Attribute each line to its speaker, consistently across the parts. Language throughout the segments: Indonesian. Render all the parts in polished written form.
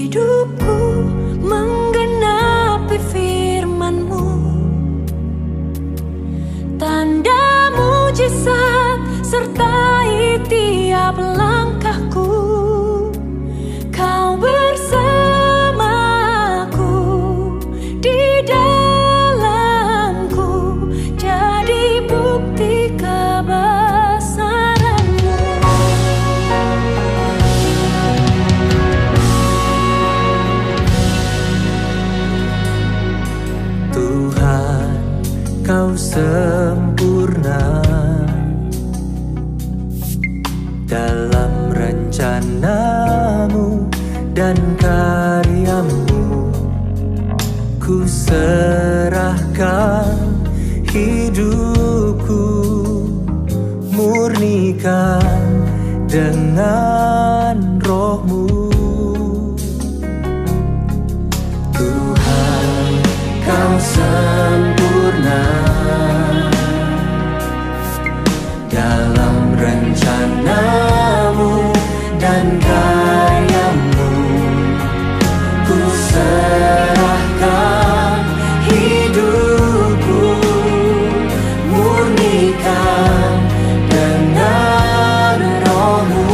Speaker 1: Hidupku menggenapi firman-Mu, tanda mujizat sertai tiap langkahku. Kau bersamaku, di dalamku, jadi bukti kebesaran-Mu.
Speaker 2: Tuhan, Kau sempurna dalam rencana-Mu dan karya-Mu. Ku serahkan hidupku, murnikan dengan Roh-Mu. Tuhan, Kau sempurna dalam rencana-Mu dan karya-Mu. Ku serahkan hidupku, murnikan dengan Roh-Mu.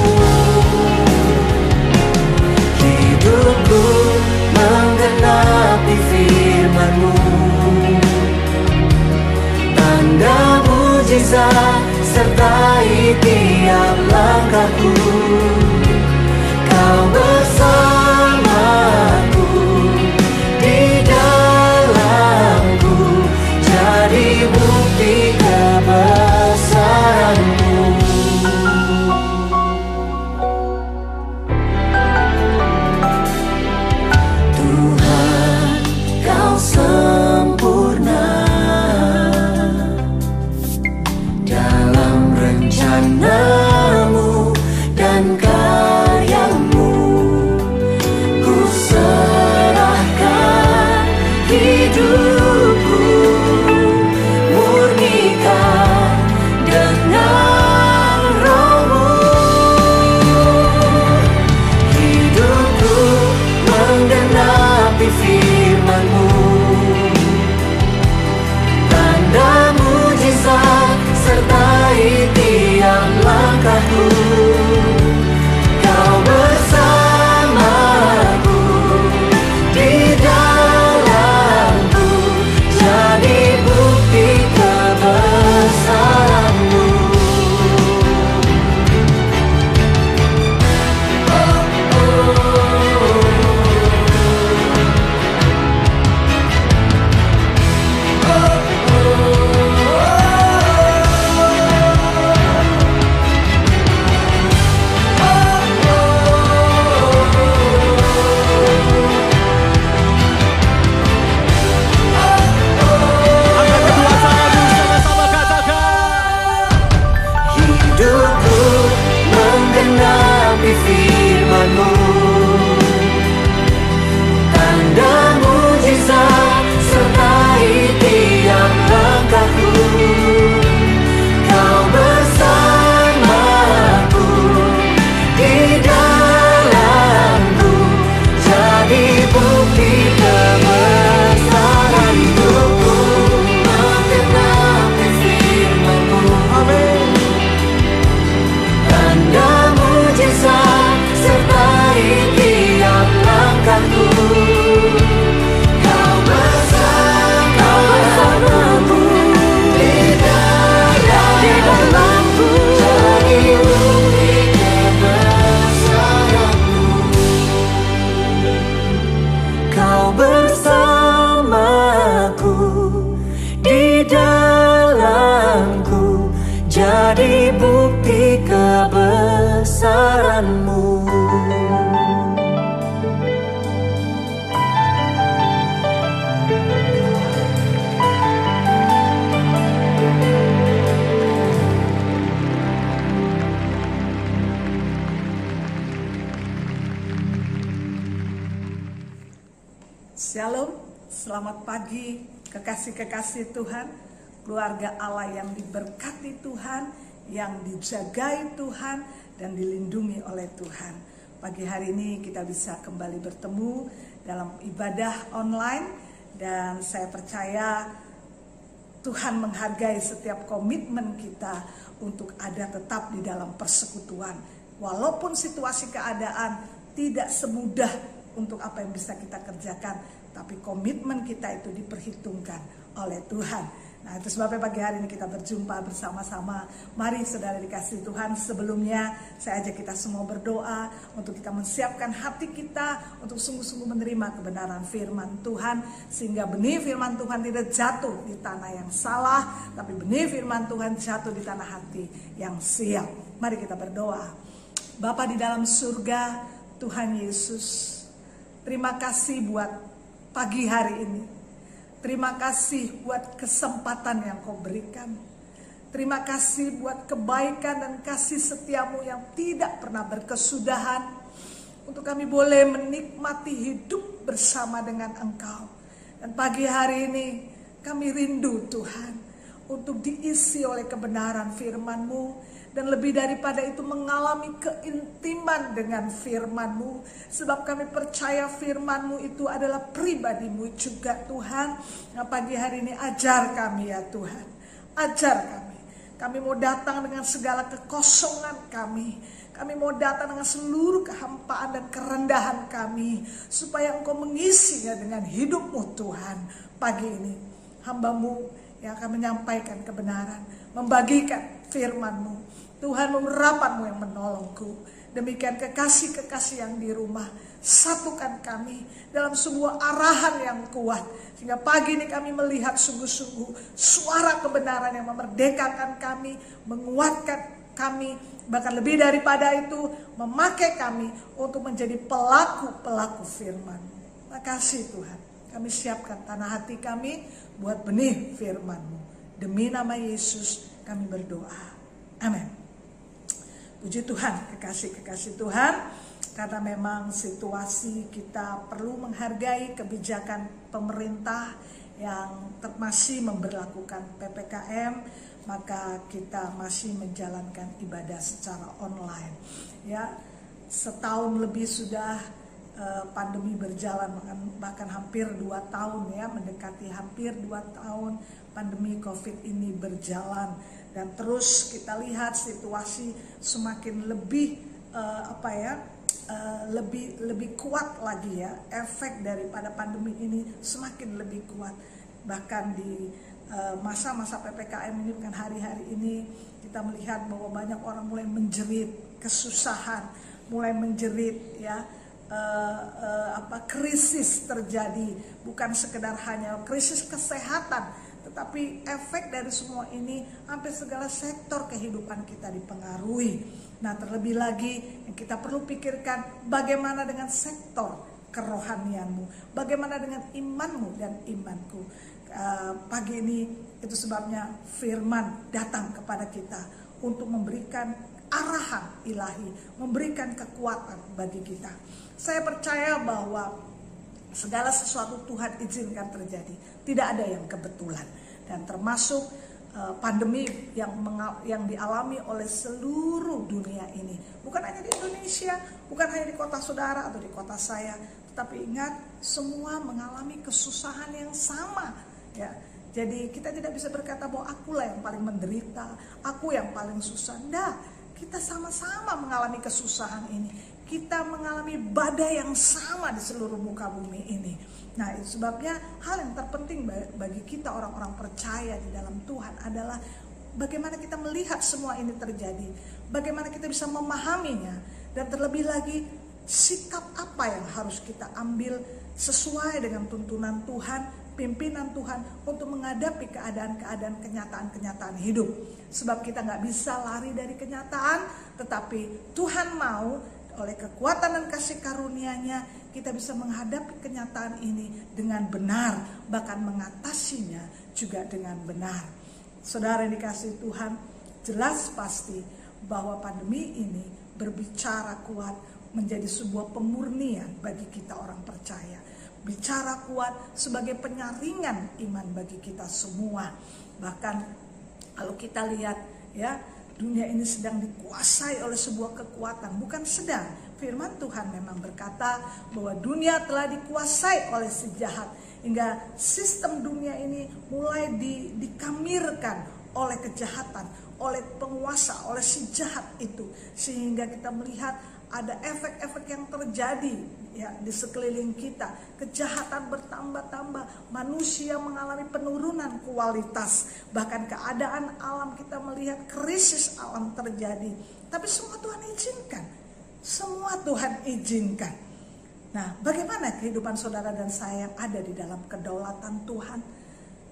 Speaker 2: Hidupku menggenapi firman-Mu, tanda mujizat sertai tiap langkahku. Kau bersamaku, di dalamku, jadi bukti kebesaran-Mu. Tuhan, Kau sempurna dalam rencana-Mu dan karya-Mu. Ku serahkan hidupku, murnikan dengan Roh-Mu. Hidupku menggenapi firman-Mu, tanda mujizat sertai tiap langkahku. Kau bersamaku, di dalamku, jadi bukti kebesaran-Mu. Hidupku menggenapi firman-Mu, tanda mujizat sertai tiap langkahku. Kau bersamaku, di dalamku, jadi bukti kebesaran-Mu. Menggenapi firman-Mu, amin. Tanda mujizat sertai tiap langkahku. Kau bersamaku, di dalamku, jadi bukti kebesaran-Mu. Kau bersamaku, di dalamku, jadi bukti kebesaran-Mu.
Speaker 3: Shalom, selamat pagi kekasih-kekasih Tuhan, keluarga Allah yang diberkati Tuhan, yang dijagai Tuhan dan dilindungi oleh Tuhan. pagi hari ini kita bisa kembali bertemu dalam ibadah online, dan saya percaya Tuhan menghargai setiap komitmen kita untuk ada tetap di dalam persekutuan. Walaupun situasi keadaan tidak semudah untuk apa yang bisa kita kerjakan, tapi komitmen kita itu diperhitungkan oleh Tuhan. Nah, itu sebabnya pagi hari ini kita berjumpa bersama-sama. Mari saudara dikasihi Tuhan, sebelumnya saya ajak kita semua berdoa untuk kita menyiapkan hati kita untuk sungguh-sungguh menerima kebenaran firman Tuhan, sehingga benih firman Tuhan tidak jatuh di tanah yang salah, tapi benih firman Tuhan jatuh di tanah hati yang siap. Mari kita berdoa. Bapa di dalam surga, Tuhan Yesus, terima kasih buat pagi hari ini. Terima kasih buat kesempatan yang Kau berikan. Terima kasih buat kebaikan dan kasih setiamu yang tidak pernah berkesudahan, untuk kami boleh menikmati hidup bersama dengan Engkau. Dan pagi hari ini kami rindu Tuhan untuk diisi oleh kebenaran firman-Mu, dan lebih daripada itu mengalami keintiman dengan firman-Mu, sebab kami percaya firman-Mu itu adalah pribadi-Mu juga Tuhan. Nah, pagi hari ini ajar kami ya Tuhan, ajar kami. Kami mau datang dengan segala kekosongan kami. Kami mau datang dengan seluruh kehampaan dan kerendahan kami, supaya Engkau mengisinya dengan hidup-Mu Tuhan. Pagi ini hamba-Mu yang akan menyampaikan kebenaran, membagikan firman-Mu. Tuhan, urapan-Mu yang menolongku. Demikian kekasih-kekasih yang di rumah, satukan kami dalam sebuah arahan yang kuat, sehingga pagi ini kami melihat sungguh-sungguh suara kebenaran yang memerdekakan kami, menguatkan kami, bahkan lebih daripada itu memakai kami untuk menjadi pelaku-pelaku firman. Makasih Tuhan, kami siapkan tanah hati kami buat benih firman-Mu. Demi nama Yesus kami berdoa. Amin. Puji Tuhan, kekasih-kekasih Tuhan, karena memang situasi kita perlu menghargai kebijakan pemerintah yang masih memberlakukan PPKM, maka kita masih menjalankan ibadah secara online. Ya, setahun lebih sudah pandemi berjalan, bahkan hampir 2 tahun ya, mendekati hampir 2 tahun pandemi COVID ini berjalan. Dan terus kita lihat situasi semakin lebih lebih kuat lagi ya, efek daripada pandemi ini semakin lebih kuat. Bahkan di masa-masa PPKM ini, bukan hari-hari ini, kita melihat bahwa banyak orang mulai menjerit kesusahan, mulai menjerit ya, krisis terjadi, bukan sekedar hanya krisis kesehatan, tetapi efek dari semua ini hampir segala sektor kehidupan kita dipengaruhi. Nah, terlebih lagi yang kita perlu pikirkan, bagaimana dengan sektor kerohanianmu, bagaimana dengan imanmu dan imanku. Pagi ini itu sebabnya firman datang kepada kita untuk memberikan arahan ilahi, memberikan kekuatan bagi kita. Saya percaya bahwa segala sesuatu Tuhan izinkan terjadi, tidak ada yang kebetulan, dan termasuk pandemi yang dialami oleh seluruh dunia ini, bukan hanya di Indonesia, bukan hanya di kota saudara atau di kota saya, tetapi ingat, semua mengalami kesusahan yang sama ya. Jadi kita tidak bisa berkata bahwa akulah yang paling menderita, aku yang paling susah. Nah, kita sama-sama mengalami kesusahan ini. Kita mengalami badai yang sama di seluruh muka bumi ini. Nah, itu sebabnya hal yang terpenting bagi kita orang-orang percaya di dalam Tuhan adalah bagaimana kita melihat semua ini terjadi, bagaimana kita bisa memahaminya, dan terlebih lagi sikap apa yang harus kita ambil sesuai dengan tuntunan Tuhan, pimpinan Tuhan untuk menghadapi keadaan-keadaan, kenyataan-kenyataan hidup. Sebab kita nggak bisa lari dari kenyataan, tetapi Tuhan mau oleh kekuatan dan kasih karunia-Nya kita bisa menghadapi kenyataan ini dengan benar, bahkan mengatasinya juga dengan benar. Saudara yang dikasihi Tuhan, jelas pasti bahwa pandemi ini berbicara kuat menjadi sebuah pemurnian bagi kita orang percaya. Bicara kuat sebagai penyaringan iman bagi kita semua. Bahkan kalau kita lihat ya, dunia ini sedang dikuasai oleh sebuah kekuatan, bukan sedang. Firman Tuhan memang berkata bahwa dunia telah dikuasai oleh si jahat, hingga sistem dunia ini mulai dikamirkan oleh kejahatan, oleh penguasa, oleh si jahat itu, sehingga kita melihat ada efek-efek yang terjadi ya di sekeliling kita. Kejahatan bertambah-tambah, manusia mengalami penurunan kualitas, bahkan keadaan alam kita melihat krisis alam terjadi. Tapi semua Tuhan izinkan. Semua Tuhan izinkan. Nah, bagaimana kehidupan saudara dan saya yang ada di dalam kedaulatan Tuhan?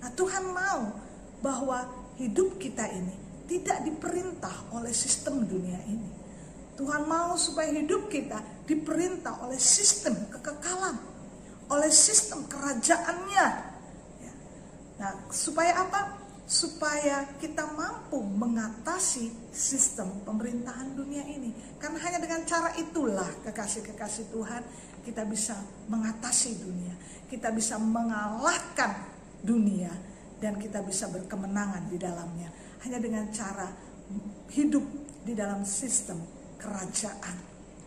Speaker 3: Nah, Tuhan mau bahwa hidup kita ini tidak diperintah oleh sistem dunia ini. Tuhan mau supaya hidup kita diperintah oleh sistem kekekalan, oleh sistem kerajaannya. Nah, supaya apa? Supaya kita mampu mengatasi sistem pemerintahan dunia ini. Karena hanya dengan cara itulah, kekasih-kekasih Tuhan, kita bisa mengatasi dunia. Kita bisa mengalahkan dunia dan kita bisa berkemenangan di dalamnya. Hanya dengan cara hidup di dalam sistem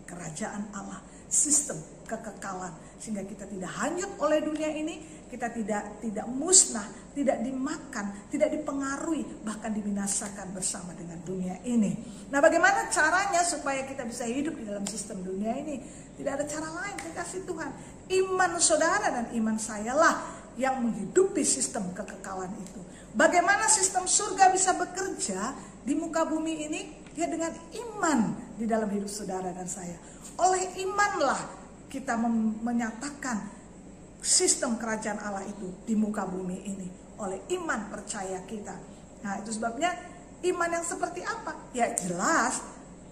Speaker 3: kerajaan Allah, sistem kekekalan, sehingga kita tidak hanyut oleh dunia ini, kita tidak musnah, tidak dimakan, tidak dipengaruhi, bahkan dibinasakan bersama dengan dunia ini. Nah, bagaimana caranya supaya kita bisa hidup di dalam sistem dunia ini? Tidak ada cara lain, kekasih Tuhan. Iman saudara dan iman saya lah yang menghidupi sistem kekekalan itu. Bagaimana sistem surga bisa bekerja di muka bumi ini? Ya, dengan iman di dalam hidup saudara dan saya. Oleh imanlah kita menyatakan sistem kerajaan Allah itu di muka bumi ini. Oleh iman percaya kita. Nah, itu sebabnya iman yang seperti apa? Ya, jelas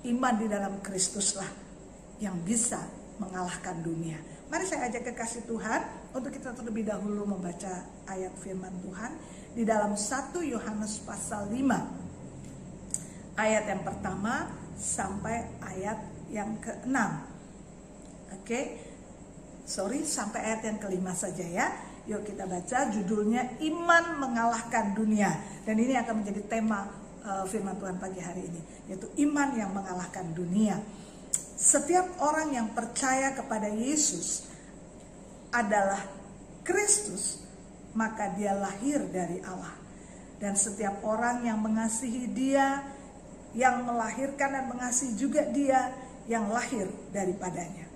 Speaker 3: iman di dalam Kristuslah yang bisa mengalahkan dunia. Mari saya ajak kekasih Tuhan untuk kita terlebih dahulu membaca ayat firman Tuhan di dalam 1 Yohanes pasal 5. Ayat yang pertama sampai ayat yang ke-6. Sampai ayat yang ke-5 saja ya. Yuk kita baca, judulnya Iman Mengalahkan Dunia. Dan ini akan menjadi tema firman Tuhan pagi hari ini, yaitu iman yang mengalahkan dunia. Setiap orang yang percaya kepada Yesus adalah Kristus, maka dia lahir dari Allah. Dan setiap orang yang mengasihi Dia, yang melahirkan dan mengasihi juga Dia yang lahir daripadanya.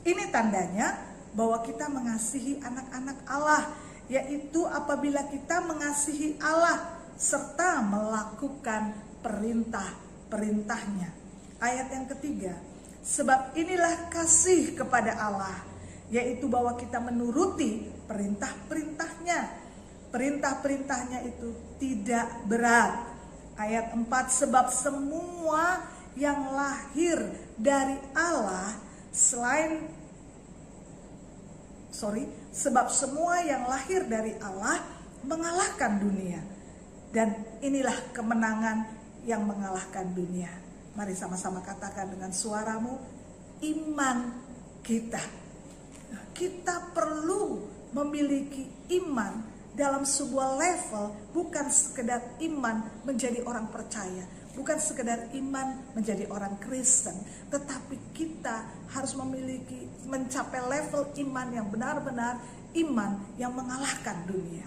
Speaker 3: Ini tandanya bahwa kita mengasihi anak-anak Allah, yaitu apabila kita mengasihi Allah serta melakukan perintah-perintahnya. Ayat yang ketiga, sebab inilah kasih kepada Allah, yaitu bahwa kita menuruti perintah-perintahnya. Perintah-perintahnya itu tidak berat. Ayat 4, sebab semua yang lahir dari Allah sebab semua yang lahir dari Allah mengalahkan dunia. Dan inilah kemenangan yang mengalahkan dunia. Mari sama-sama katakan dengan suaramu, iman kita. Kita perlu memiliki iman dalam sebuah level, bukan sekedar iman menjadi orang percaya, bukan sekedar iman menjadi orang Kristen, tetapi kita harus mencapai level iman yang benar-benar iman yang mengalahkan dunia.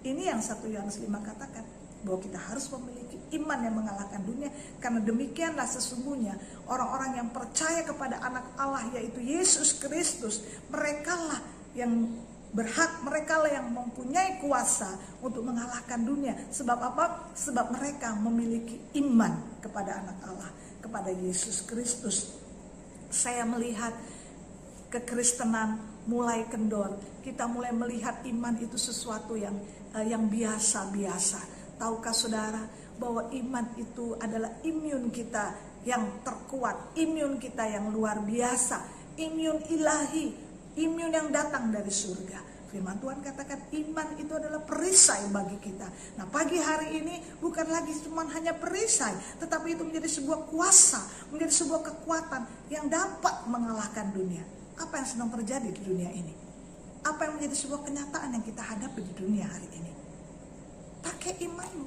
Speaker 3: Ini yang 1 Yohanes 5 katakan, bahwa kita harus memiliki iman yang mengalahkan dunia. Karena demikianlah sesungguhnya orang-orang yang percaya kepada anak Allah, yaitu Yesus Kristus, merekalah yang berhak, mereka lah yang mempunyai kuasa untuk mengalahkan dunia. Sebab apa? Sebab mereka memiliki iman kepada anak Allah, kepada Yesus Kristus. Saya melihat kekristenan mulai kendor. Kita mulai melihat iman itu sesuatu yang biasa-biasa. Tahukah saudara bahwa iman itu adalah imun kita yang terkuat, imun kita yang luar biasa, imun ilahi, imun yang datang dari surga. Firman Tuhan katakan iman itu adalah perisai bagi kita. Nah, pagi hari ini bukan lagi cuma hanya perisai, tetapi itu menjadi sebuah kuasa, menjadi sebuah kekuatan yang dapat mengalahkan dunia. Apa yang sedang terjadi di dunia ini? Apa yang menjadi sebuah kenyataan yang kita hadapi di dunia hari ini? Pakai imanmu.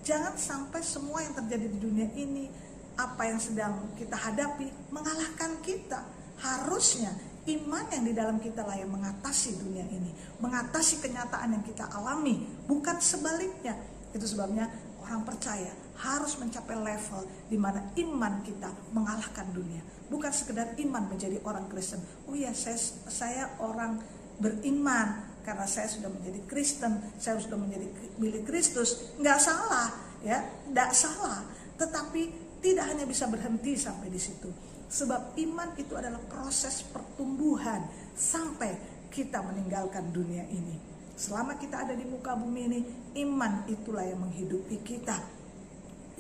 Speaker 3: Jangan sampai semua yang terjadi di dunia ini, apa yang sedang kita hadapi, mengalahkan kita. Harusnya iman yang di dalam kita lah yang mengatasi dunia ini, mengatasi kenyataan yang kita alami, bukan sebaliknya. Itu sebabnya orang percaya harus mencapai level di mana iman kita mengalahkan dunia. Bukan sekedar iman menjadi orang Kristen. Oh ya, saya orang beriman karena saya sudah menjadi Kristen, saya sudah menjadi milik Kristus. Nggak salah, ya, nggak salah. Tetapi tidak hanya bisa berhenti sampai di situ. Sebab iman itu adalah proses pertumbuhan sampai kita meninggalkan dunia ini. Selama kita ada di muka bumi ini, iman itulah yang menghidupi kita.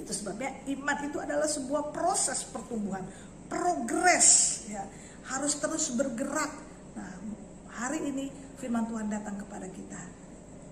Speaker 3: Itu sebabnya iman itu adalah sebuah proses pertumbuhan, progres, ya, harus terus bergerak. Nah, hari ini firman Tuhan datang kepada kita.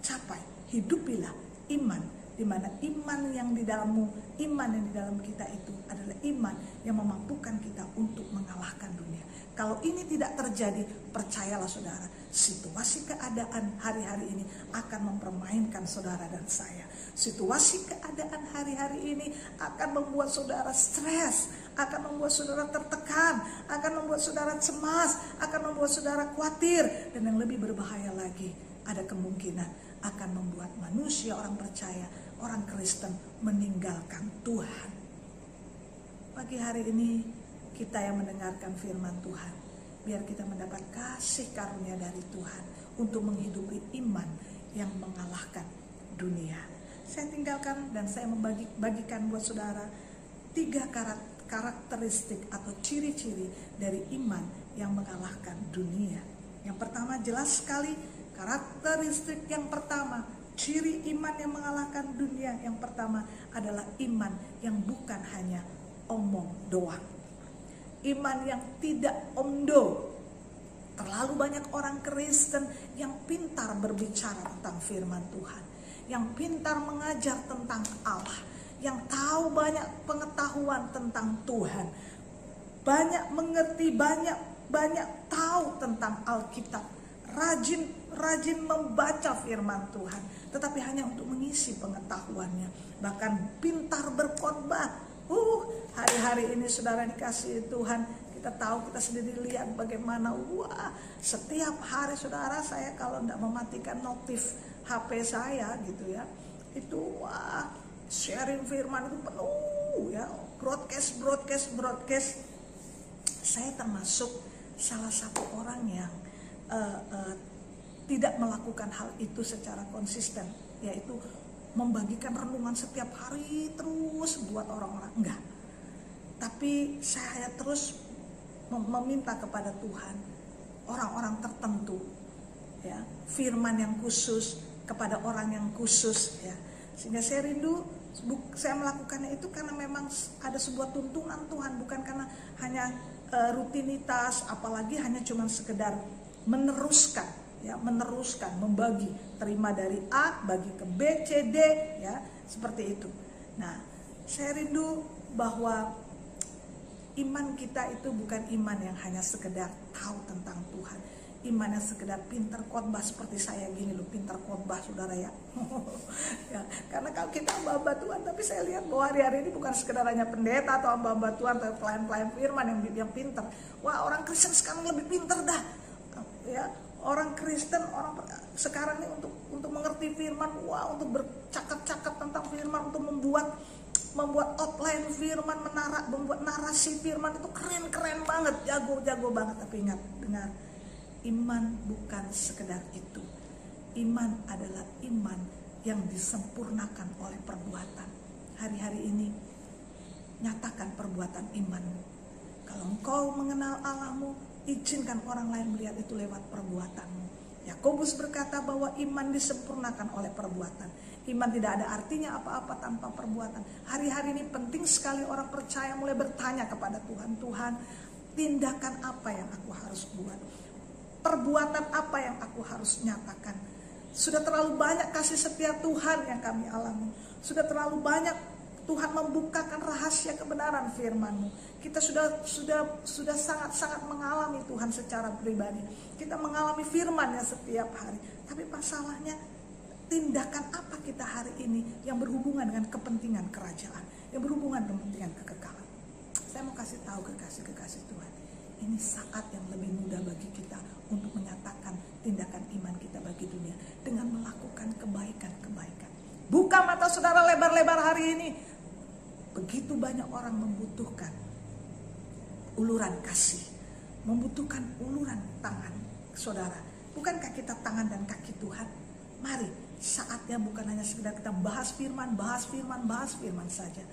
Speaker 3: Capai, hidupilah iman, di mana iman yang di dalammu, iman yang di dalam kita itu adalah iman yang memampukan kita untuk mengalahkan dunia. Kalau ini tidak terjadi, percayalah saudara, situasi keadaan hari-hari ini akan mempermainkan saudara dan saya. Situasi keadaan hari-hari ini akan membuat saudara stres, akan membuat saudara tertekan, akan membuat saudara cemas, akan membuat saudara khawatir. Dan yang lebih berbahaya lagi, ada kemungkinan akan membuat manusia, orang percaya, orang Kristen meninggalkan Tuhan. Pagi hari ini kita yang mendengarkan firman Tuhan, biar kita mendapat kasih karunia dari Tuhan untuk menghidupi iman yang mengalahkan dunia. Saya tinggalkan dan saya membagikan buat saudara 3 karakteristik atau ciri-ciri dari iman yang mengalahkan dunia. Yang pertama, jelas sekali, karakteristik yang pertama, ciri iman yang mengalahkan dunia yang pertama adalah iman yang bukan hanya omong doang. Iman yang tidak omdo. Terlalu banyak orang Kristen yang pintar berbicara tentang firman Tuhan, yang pintar mengajar tentang Allah, yang tahu banyak pengetahuan tentang Tuhan, banyak mengerti, banyak tahu tentang Alkitab, rajin membaca firman Tuhan, tetapi hanya untuk mengisi pengetahuannya, bahkan pintar berkhotbah. Hari-hari ini saudara dikasihi Tuhan, kita tahu, kita sendiri lihat bagaimana, setiap hari saudara, saya kalau tidak mematikan notif HP saya gitu ya, itu sharing firman itu penuh ya, broadcast. Saya termasuk salah satu orang yang tidak melakukan hal itu secara konsisten, yaitu membagikan renungan setiap hari terus buat orang-orang, enggak. Tapi saya terus meminta kepada Tuhan orang-orang tertentu, ya, firman yang khusus kepada orang yang khusus, ya. Sehingga saya rindu, saya melakukannya itu karena memang ada sebuah tuntunan Tuhan, bukan karena hanya rutinitas, apalagi hanya cuma sekedar meneruskan, ya, membagi, terima dari A bagi ke B, C, D, ya, seperti itu. Nah, saya rindu bahwa iman kita itu bukan iman yang hanya sekedar tahu tentang Tuhan, iman yang sekedar pintar khotbah seperti saya gini loh, pintar khotbah saudara ya. Ya, karena kalau kita hamba Tuhan, tapi saya lihat bahwa hari-hari ini bukan sekedar hanya pendeta atau hamba Tuhan atau pelayan-pelayan firman yang pintar. Wah, orang Kristen sekarang lebih pintar dah, ya. Orang Kristen, orang sekarang ini untuk mengerti firman, untuk bercakap-cakap tentang firman, untuk membuat outline firman, membuat narasi firman itu keren banget, jago banget. Tapi ingat, dengar, iman bukan sekedar itu. Iman adalah iman yang disempurnakan oleh perbuatan. Hari-hari ini nyatakan perbuatan imanmu. Kalau engkau mengenal Allahmu, izinkan orang lain melihat itu lewat perbuatanmu. Yakobus berkata bahwa iman disempurnakan oleh perbuatan. Iman tidak ada artinya apa-apa tanpa perbuatan. Hari-hari ini penting sekali orang percaya mulai bertanya kepada Tuhan, Tuhan, tindakan apa yang aku harus buat? Perbuatan apa yang aku harus nyatakan? Sudah terlalu banyak kasih setia Tuhan yang kami alami. Sudah terlalu banyak Tuhan membukakan rahasia kebenaran firman-Mu. Kita sudah sangat-sangat mengalami Tuhan secara pribadi. Kita mengalami firman-Nya setiap hari. Tapi masalahnya tindakan apa kita hari ini yang berhubungan dengan kepentingan kerajaan, yang berhubungan dengan kepentingan kekekalan. Saya mau kasih tahu kekasih-kekasih Tuhan, ini saat yang lebih mudah bagi kita untuk menyatakan tindakan iman kita bagi dunia dengan melakukan kebaikan-kebaikan. Buka mata saudara lebar-lebar hari ini. Begitu banyak orang membutuhkan uluran kasih, membutuhkan uluran tangan saudara. Bukankah kita tangan dan kaki Tuhan? Mari, saatnya bukan hanya sekedar kita bahas firman saja,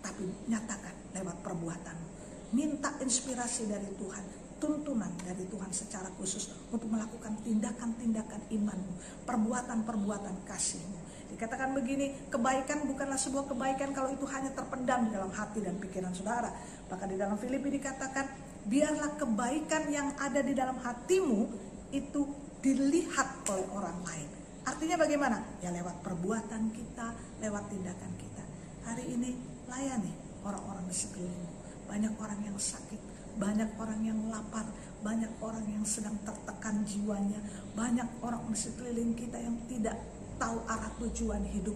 Speaker 3: tapi nyatakan lewat perbuatanmu. Minta inspirasi dari Tuhan, tuntunan dari Tuhan secara khusus untuk melakukan tindakan-tindakan imanmu, perbuatan-perbuatan kasihmu. Dikatakan begini, kebaikan bukanlah sebuah kebaikan kalau itu hanya terpendam di dalam hati dan pikiran saudara. Bahkan di dalam Filipi dikatakan, biarlah kebaikan yang ada di dalam hatimu itu dilihat oleh orang lain. Artinya bagaimana? Ya lewat perbuatan kita, lewat tindakan kita. Hari ini layani orang-orang di sekelilingmu. Banyak orang yang sakit, banyak orang yang lapar, banyak orang yang sedang tertekan jiwanya, banyak orang di sekeliling kita yang tidak tahu arah tujuan hidup.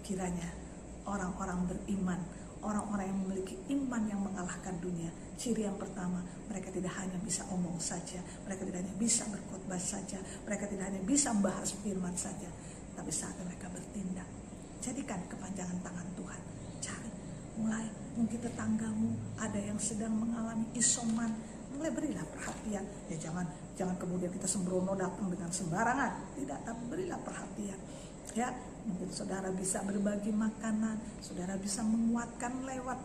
Speaker 3: Kiranya orang-orang beriman, orang-orang yang memiliki iman yang mengalahkan dunia. Ciri yang pertama, mereka tidak hanya bisa omong saja, mereka tidak hanya bisa berkhotbah saja, mereka tidak hanya bisa membahas firman saja, tapi saat mereka bertindak. Jadikan kepanjangan tangan Tuhan. Cari, mulai mungkin tetanggamu ada yang sedang mengalami isoman, mulai berilah perhatian. Ya jangan kemudian kita sembrono datang dengan sembarangan, tidak, tapi berilah perhatian. Ya, mungkin saudara bisa berbagi makanan, saudara bisa menguatkan lewat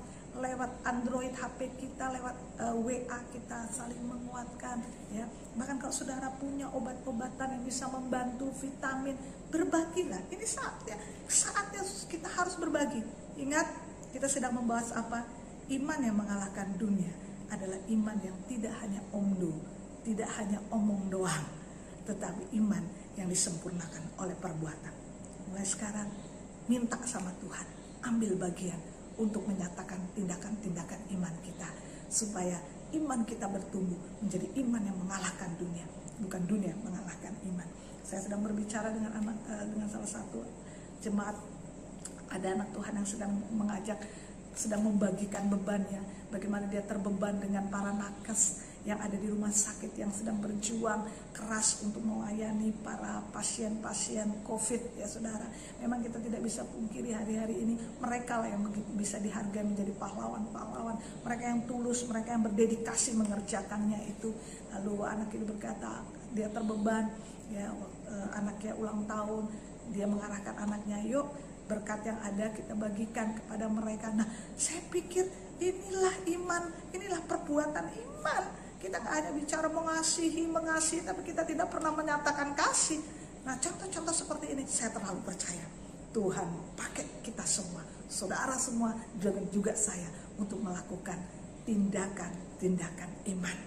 Speaker 3: Android HP kita, lewat WA kita saling menguatkan. Ya, bahkan kalau saudara punya obat-obatan yang bisa membantu, vitamin, berbagilah. Ini saatnya kita harus berbagi. Ingat, kita sedang membahas apa? Iman yang mengalahkan dunia adalah iman yang tidak hanya omdo, tidak hanya omong doang, tetapi iman yang disempurnakan oleh perbuatan. Mulai sekarang, minta sama Tuhan, ambil bagian untuk menyatakan tindakan-tindakan iman kita, supaya iman kita bertumbuh menjadi iman yang mengalahkan dunia, bukan dunia mengalahkan iman. Saya sedang berbicara dengan salah satu jemaat, ada anak Tuhan yang sedang membagikan bebannya, bagaimana dia terbeban dengan para nakes yang ada di rumah sakit yang sedang berjuang keras untuk melayani para pasien-pasien COVID, ya saudara. Memang kita tidak bisa pungkiri hari-hari ini mereka lah yang bisa dihargai menjadi pahlawan-pahlawan. Mereka yang tulus, mereka yang berdedikasi mengerjakannya itu. Lalu anak itu berkata dia terbeban, ya anaknya ulang tahun, dia mengarahkan anaknya, yuk berkat yang ada kita bagikan kepada mereka. Nah, saya pikir inilah iman, inilah perbuatan iman. Kita gak hanya bicara mengasihi, tapi kita tidak pernah menyatakan kasih. Nah, contoh-contoh seperti ini saya terlalu percaya Tuhan pakai kita semua, saudara semua, juga saya, untuk melakukan tindakan-tindakan iman.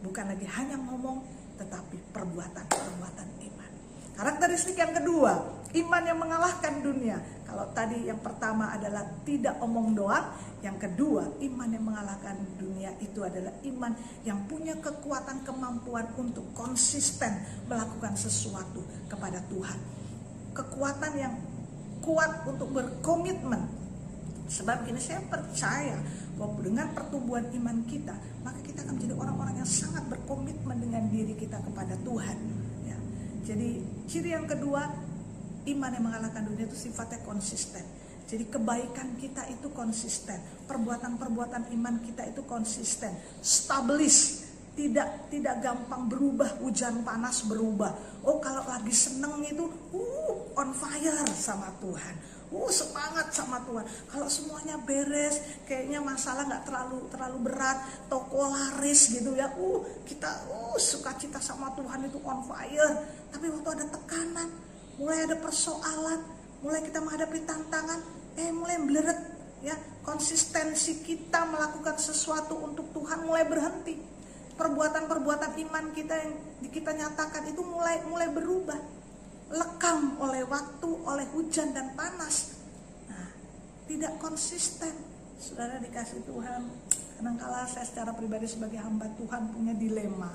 Speaker 3: Bukan lagi hanya ngomong, tetapi perbuatan-perbuatan iman. Karakteristik yang kedua, iman yang mengalahkan dunia. Kalau tadi yang pertama adalah tidak omong doang, yang kedua iman yang mengalahkan dunia itu adalah iman yang punya kekuatan, kemampuan untuk konsisten melakukan sesuatu kepada Tuhan. Kekuatan yang kuat untuk berkomitmen. Sebab gini, saya percaya bahwa dengan pertumbuhan iman kita, maka kita akan menjadi orang-orang yang sangat berkomitmen dengan diri kita kepada Tuhan. Ya. Jadi ciri yang kedua, iman yang mengalahkan dunia itu sifatnya konsisten. Jadi kebaikan kita itu konsisten, perbuatan-perbuatan iman kita itu konsisten, stabilis, tidak gampang berubah, hujan panas berubah. Oh, kalau lagi seneng itu on fire sama Tuhan, semangat sama Tuhan. Kalau semuanya beres, kayaknya masalah nggak terlalu berat, toko laris gitu ya, kita sukacita sama Tuhan itu on fire. Tapi waktu ada tekanan, mulai ada persoalan, mulai kita menghadapi tantangan, mulai bleret, ya, konsistensi kita melakukan sesuatu untuk Tuhan mulai berhenti. Perbuatan-perbuatan iman kita yang kita nyatakan itu mulai berubah, lekang oleh waktu, oleh hujan dan panas. Nah, tidak konsisten. Saudara dikasih Tuhan, kadangkala saya secara pribadi sebagai hamba Tuhan punya dilema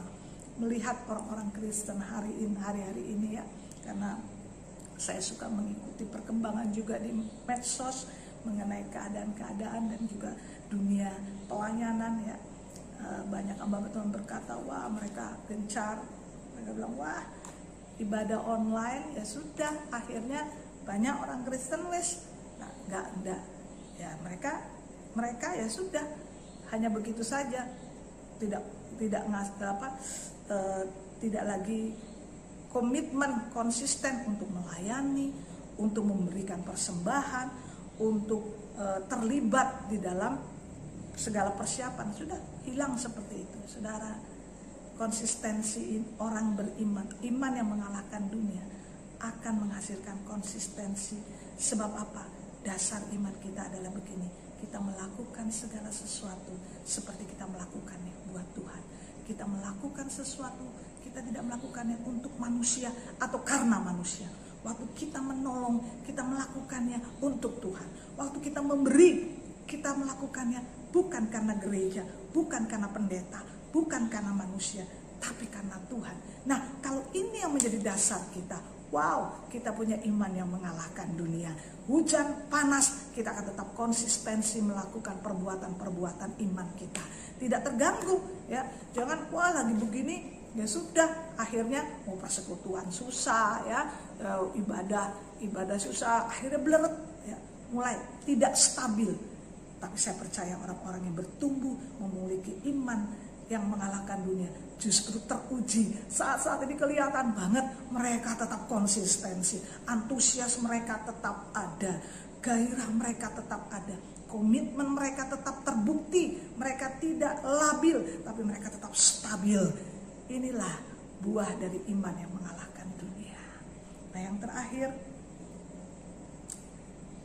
Speaker 3: melihat orang-orang Kristen hari-hari ini ya, karena Saya suka mengikuti perkembangan juga di medsos mengenai keadaan-keadaan dan juga dunia pelayanan ya. Banyak hamba Tuhan berkata, wah mereka gencar, mereka bilang wah ibadah online ya sudah, akhirnya banyak orang Kristen enggak ya, mereka ya sudah hanya begitu saja, tidak lagi komitmen konsisten untuk melayani, untuk memberikan persembahan, untuk terlibat di dalam segala persiapan. Sudah hilang seperti itu, saudara. Konsistensi orang beriman, iman yang mengalahkan dunia, akan menghasilkan konsistensi. Sebab apa? Dasar iman kita adalah begini: kita melakukan segala sesuatu seperti kita melakukannya buat Tuhan. Kita melakukan sesuatu, kita tidak melakukannya untuk manusia atau karena manusia. Waktu kita menolong, kita melakukannya untuk Tuhan. Waktu kita memberi, kita melakukannya bukan karena gereja, bukan karena pendeta, bukan karena manusia, tapi karena Tuhan. Nah, kalau ini yang menjadi dasar kita, wow, kita punya iman yang mengalahkan dunia. Hujan, panas, kita akan tetap konsistensi melakukan perbuatan-perbuatan iman kita. Tidak terganggu, ya. Jangan, wah lagi begini, ya sudah, akhirnya mau persekutuan susah, ya, ibadah susah, akhirnya bleret, ya, mulai tidak stabil. Tapi saya percaya orang-orang yang bertumbuh memiliki iman yang mengalahkan dunia justru teruji. Saat-saat ini kelihatan banget mereka tetap konsistensi, antusias mereka tetap ada, gairah mereka tetap ada, komitmen mereka tetap terbukti, mereka tidak labil tapi mereka tetap stabil. Inilah buah dari iman yang mengalahkan dunia. Nah, yang terakhir,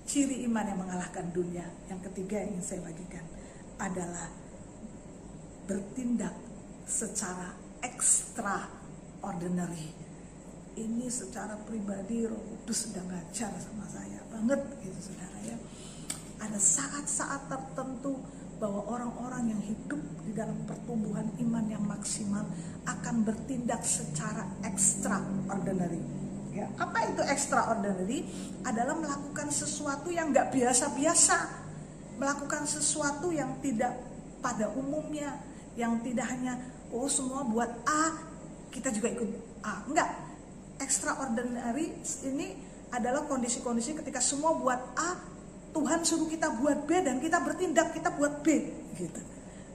Speaker 3: ciri iman yang mengalahkan dunia, yang ketiga yang ingin saya bagikan adalah bertindak secara extraordinary. Ini secara pribadi Roh Kudus sedang ngajar sama saya banget gitu, saudara ya. Ada saat-saat tertentu bahwa orang-orang yang hidup di dalam pertumbuhan iman yang maksimal akan bertindak secara extraordinary. Ya, apa itu extraordinary? Adalah melakukan sesuatu yang nggak biasa-biasa, melakukan sesuatu yang tidak pada umumnya, yang tidak hanya semua buat A, kita juga ikut A. Enggak. Extraordinary ini adalah kondisi-kondisi ketika semua buat A, Tuhan suruh kita buat B dan kita bertindak, kita buat B gitu.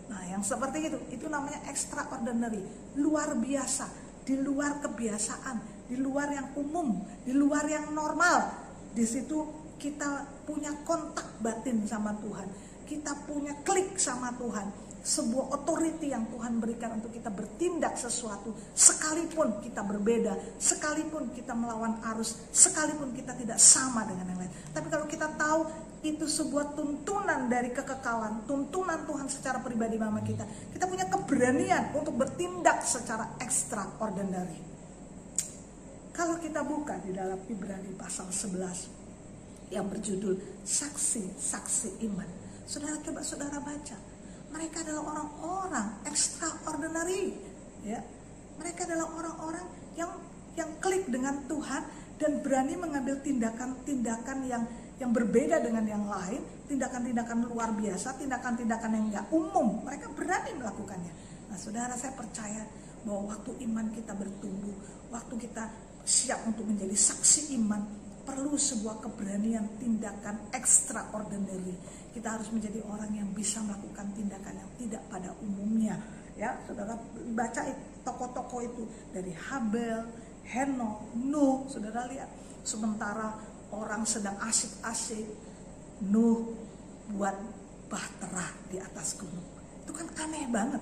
Speaker 3: Nah, yang seperti itu namanya extraordinary, luar biasa, di luar kebiasaan, di luar yang umum, di luar yang normal. Di situ kita punya kontak batin sama Tuhan, kita punya klik sama Tuhan. Sebuah authority yang Tuhan berikan untuk kita bertindak sesuatu, sekalipun kita berbeda, sekalipun kita melawan arus, sekalipun kita tidak sama dengan yang lain. Tapi kalau kita tahu itu sebuah tuntunan dari kekekalan, tuntunan Tuhan secara pribadi sama kita punya keberanian untuk bertindak secara extraordinary. Kalau kita buka di dalam Ibrani pasal 11 yang berjudul saksi-saksi iman, saudara coba saudara baca. Mereka adalah orang-orang extraordinary, ya. Mereka adalah orang-orang yang klik dengan Tuhan dan berani mengambil tindakan-tindakan yang berbeda dengan yang lain, tindakan-tindakan luar biasa, tindakan-tindakan yang enggak umum. Mereka berani melakukannya. Nah, saudara, saya percaya bahwa waktu iman kita bertumbuh, waktu kita siap untuk menjadi saksi iman, perlu sebuah keberanian tindakan extraordinary. Kita harus menjadi orang yang bisa melakukan tindakan yang tidak pada umumnya. Ya, saudara baca tokoh-tokoh itu dari Habel, Henokh, Nuh. Saudara lihat, sementara orang sedang asik-asik, Nuh buat bahtera di atas gunung. Itu kan aneh banget.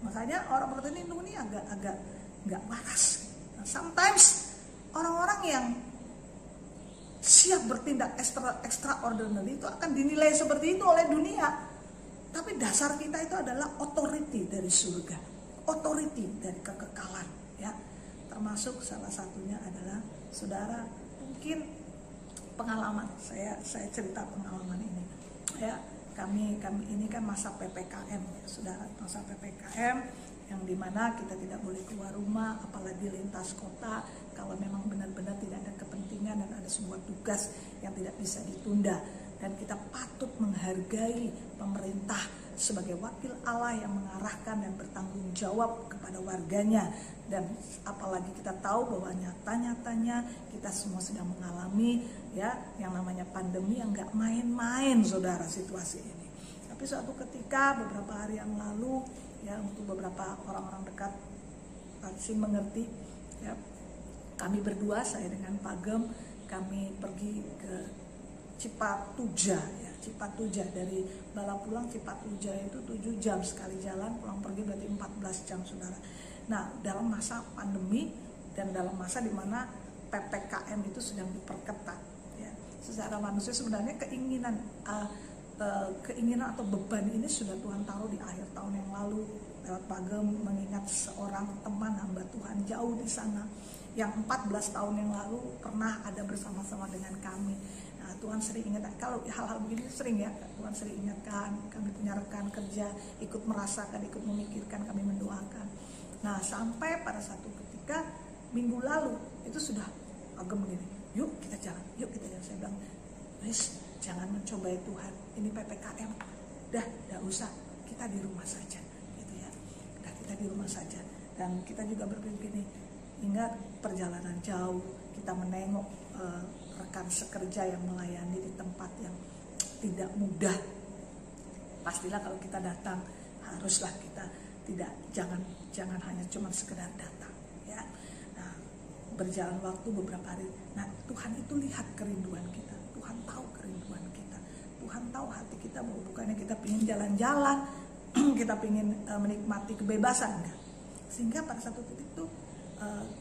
Speaker 3: Makanya orang berkata ini Nuh ini agak nggak waras. Nah, sometimes orang-orang yang siap bertindak extraordinary itu akan dinilai seperti itu oleh dunia. Tapi dasar kita itu adalah authority dari surga, authority dari kekekalan, ya. Termasuk salah satunya adalah, saudara, mungkin pengalaman saya cerita pengalaman ini, ya. kami ini kan masa PPKM ya, saudara, masa PPKM yang dimana kita tidak boleh keluar rumah, apalagi lintas kota, kalau memang benar-benar tidak ada kepentingan dan ada sebuah tugas yang tidak bisa ditunda. Dan kita patut menghargai pemerintah sebagai wakil Allah yang mengarahkan dan bertanggung jawab kepada warganya. Dan apalagi kita tahu bahwa nyata-nyatanya kita semua sedang mengalami ya yang namanya pandemi yang gak main-main, saudara, situasi ini. Tapi suatu ketika beberapa hari yang lalu ya, untuk beberapa orang-orang dekat pasti mengerti ya, kami berdua, saya dengan Pak Gem, kami pergi ke Cipatuja ya, Cipatuja dari Balapulang Cipatuja itu 7 jam sekali jalan, pulang pergi berarti 14 jam, saudara. Nah, dalam masa pandemi dan dalam masa dimana PPKM itu sedang diperketat ya. Secara manusia sebenarnya keinginan atau beban ini sudah Tuhan taruh di akhir tahun yang lalu lewat Pak Gem, mengingat seorang teman hamba Tuhan jauh di sana yang 14 tahun yang lalu pernah ada bersama-sama dengan kami. Nah, Tuhan sering ingat, kalau hal-hal begini sering ya, Tuhan sering ingatkan, kami punya rekan kerja, ikut merasakan, ikut memikirkan, kami mendoakan. Nah, sampai pada satu ketika minggu lalu itu sudah agak begini, yuk kita jalan. Saya bilang, wis, jangan mencobai Tuhan, ini PPKM, dah usah, kita di rumah saja, gitu ya. Dah kita di rumah saja. Dan kita juga berpikir gini, ingat perjalanan jauh, kita menengok rekan sekerja yang melayani di tempat yang tidak mudah. Pastilah kalau kita datang, haruslah kita jangan hanya cuma sekedar datang ya. Nah, berjalan waktu beberapa hari, nah Tuhan itu lihat kerinduan kita, Tuhan tahu kerinduan kita, Tuhan tahu hati kita, bahwa bukannya kita ingin jalan-jalan, kita ingin menikmati kebebasan, enggak. Sehingga pada satu titik itu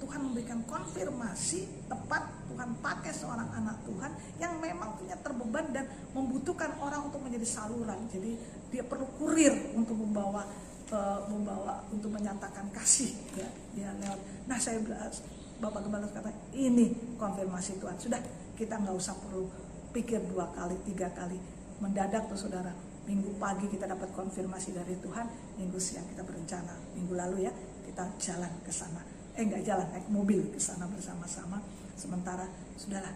Speaker 3: Tuhan memberikan konfirmasi tepat, Tuhan pakai seorang anak Tuhan yang memang punya terbeban dan membutuhkan orang untuk menjadi saluran. Jadi dia perlu kurir untuk membawa untuk menyatakan kasih ya, dia lewat. Nah, saya Bapak Gembala kata, ini konfirmasi Tuhan. Sudah, kita nggak usah perlu pikir 2 kali, 3 kali, mendadak tuh, saudara. Minggu pagi kita dapat konfirmasi dari Tuhan, minggu siang kita berencana, minggu lalu ya, kita jalan ke sana. Enggak jalan, naik mobil ke sana bersama-sama. Sementara, sudahlah,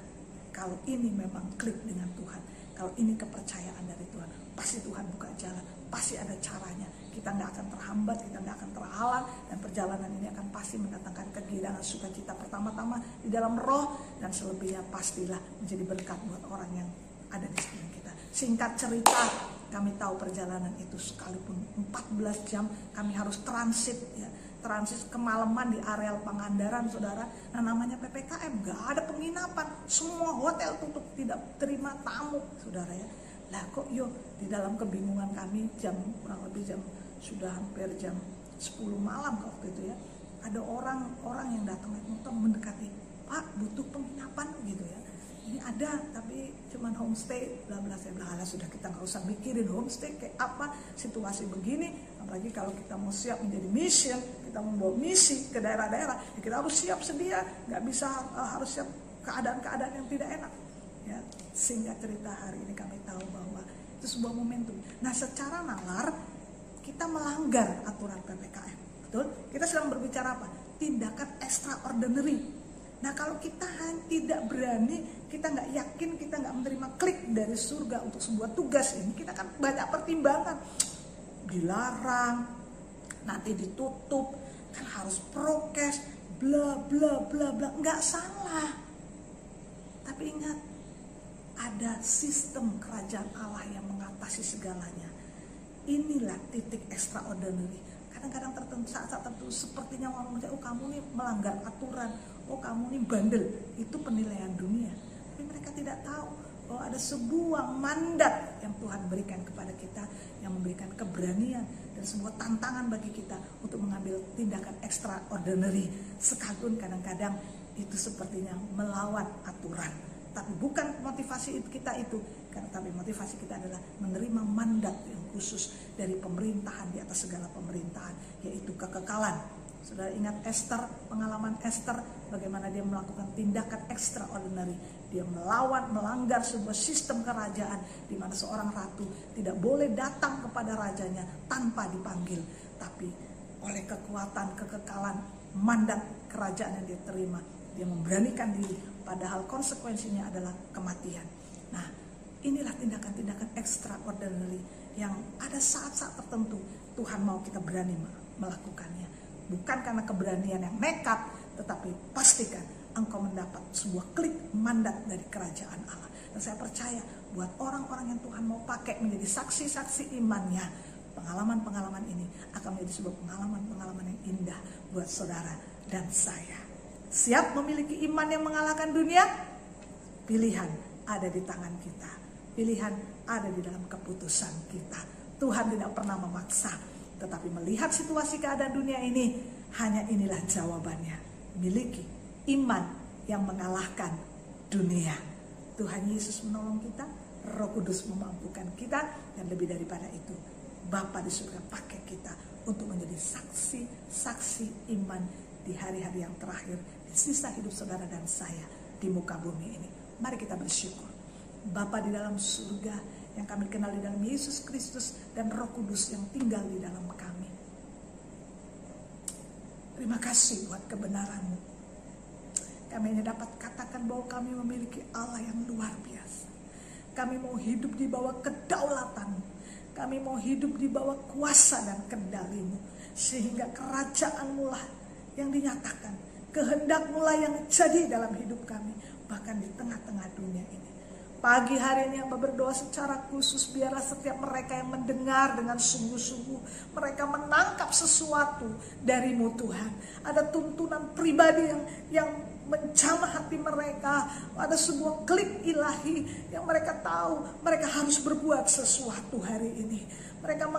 Speaker 3: kalau ini memang klik dengan Tuhan, kalau ini kepercayaan dari Tuhan, pasti Tuhan buka jalan, pasti ada caranya. Kita nggak akan terhambat, kita nggak akan terhalang, dan perjalanan ini akan pasti mendatangkan kegirangan sukacita pertama-tama di dalam roh, dan selebihnya pastilah menjadi berkat buat orang yang ada di sekitar kita. Singkat cerita, kami tahu perjalanan itu sekalipun 14 jam kami harus transit ya. Transit kemalaman di areal Pangandaran, saudara. Nah, namanya PPKM, gak ada penginapan, semua hotel tutup, tidak terima tamu, saudara ya. Lah kok di dalam kebingungan kami, kurang lebih sudah hampir jam 10 malam waktu itu ya, ada orang yang datang naik motor mendekati, Pak, butuh penginapan gitu ya. Ini ada, tapi cuman homestay, bla bla. Saya bilang, sudah, kita nggak usah mikirin homestay kayak apa, situasi begini. Apalagi kalau kita mau siap menjadi mission, kita membawa misi ke daerah-daerah, ya kita harus siap sedia, nggak bisa harus siap keadaan-keadaan yang tidak enak. Ya, sehingga cerita hari ini kami tahu bahwa itu sebuah momentum. Nah, secara nalar kita melanggar aturan PPKM, betul? Kita sedang berbicara apa? Tindakan extraordinary. Nah, kalau kita tidak berani, kita nggak yakin, kita nggak menerima klik dari surga untuk sebuah tugas ini, kita kan banyak pertimbangan. Dilarang, nanti ditutup, kan harus prokes, bla bla bla bla. Nggak salah. Tapi ingat, ada sistem kerajaan Allah yang mengatasi segalanya. Inilah titik extraordinary. Kadang-kadang saat-saat tertentu sepertinya orang bilang, oh kamu nih melanggar aturan, oh kamu nih bandel. Itu penilaian dunia. Tapi mereka tidak tahu bahwa ada sebuah mandat yang Tuhan berikan kepada kita, yang memberikan keberanian dan sebuah tantangan bagi kita untuk mengambil tindakan extraordinary. Sekalipun kadang-kadang itu sepertinya melawan aturan. Tapi bukan motivasi kita itu, tapi motivasi kita adalah menerima mandat yang khusus dari pemerintahan di atas segala pemerintahan, yaitu kekekalan. Saudara ingat Esther, pengalaman Esther, bagaimana dia melakukan tindakan extraordinary. Dia melawan, melanggar sebuah sistem kerajaan di mana seorang ratu tidak boleh datang kepada rajanya tanpa dipanggil. Tapi oleh kekuatan, kekekalan, mandat kerajaan yang dia terima, dia memberanikan diri, padahal konsekuensinya adalah kematian. Nah, inilah tindakan-tindakan extraordinary yang ada saat-saat tertentu Tuhan mau kita berani melakukannya. Bukan karena keberanian yang nekat, tetapi pastikan engkau mendapat sebuah klik mandat dari kerajaan Allah. Dan saya percaya buat orang-orang yang Tuhan mau pakai menjadi saksi-saksi imannya, pengalaman-pengalaman ini akan menjadi sebuah pengalaman-pengalaman yang indah buat saudara dan saya. Siap memiliki iman yang mengalahkan dunia? Pilihan ada di tangan kita. Pilihan ada di dalam keputusan kita. Tuhan tidak pernah memaksa, tetapi melihat situasi keadaan dunia ini, hanya inilah jawabannya. Miliki iman yang mengalahkan dunia. Tuhan Yesus menolong kita, Roh Kudus memampukan kita, dan lebih daripada itu, Bapa di surga pakai kita untuk menjadi saksi-saksi iman di hari-hari yang terakhir, di sisa hidup saudara dan saya di muka bumi ini. Mari kita bersyukur. Bapa di dalam surga yang kami kenal di dalam Yesus Kristus dan Roh Kudus yang tinggal di dalam kami. Terima kasih buat kebenaran-Mu. Kami hanya dapat katakan bahwa kami memiliki Allah yang luar biasa. Kami mau hidup di bawah kedaulatan-Mu. Kami mau hidup di bawah kuasa dan kendali-Mu. Sehingga kerajaan-Mu lah yang dinyatakan. Kehendak-Mu lah yang jadi dalam hidup kami. Bahkan di tengah-tengah dunia ini. Pagi hari ini yang berdoa secara khusus, biarlah setiap mereka yang mendengar dengan sungguh-sungguh, mereka menangkap sesuatu dari-Mu Tuhan. Ada tuntunan pribadi yang menjamah hati mereka. Ada sebuah klik ilahi yang mereka tahu mereka harus berbuat sesuatu hari ini. Mereka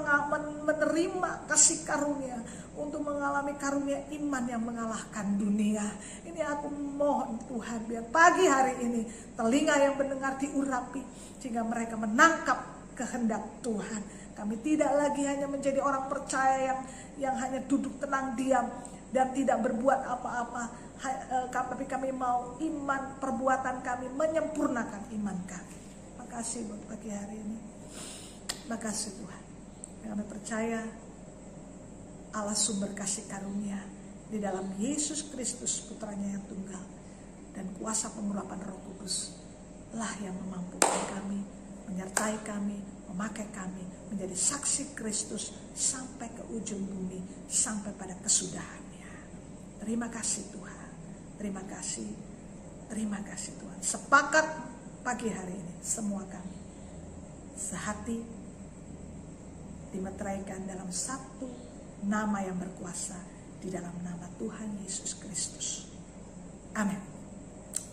Speaker 3: menerima kasih karunia untuk mengalami karunia iman yang mengalahkan dunia. Ini aku mohon Tuhan, biar pagi hari ini telinga yang mendengar diurapi, sehingga mereka menangkap kehendak Tuhan. Kami tidak lagi hanya menjadi orang percaya yang hanya duduk tenang diam dan tidak berbuat apa-apa. Tapi kami mau iman, perbuatan kami menyempurnakan iman kami. Makasih buat pagi hari ini. Makasih Tuhan. Kami percaya Allah sumber kasih karunia di dalam Yesus Kristus putranya yang tunggal, dan kuasa pengurapan Roh Kudus lah yang memampukan kami, menyertai kami, memakai kami menjadi saksi Kristus sampai ke ujung bumi, sampai pada kesudahannya. Terima kasih Tuhan. Terima kasih. Terima kasih Tuhan. Sepakat pagi hari ini semua kami sehati dimeteraikan dalam satu nama yang berkuasa, di dalam nama Tuhan Yesus Kristus. Amin.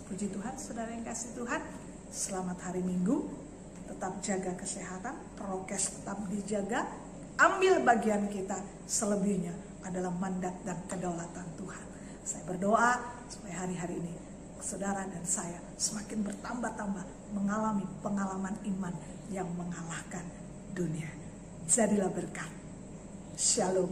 Speaker 3: Puji Tuhan, saudara yang kasih Tuhan. Selamat hari Minggu. Tetap jaga kesehatan, prokes tetap dijaga. Ambil bagian kita, selebihnya adalah mandat dan kedaulatan Tuhan. Saya berdoa supaya hari-hari ini saudara dan saya semakin bertambah-tambah mengalami pengalaman iman yang mengalahkan dunia. Jadilah berkat. Shalom.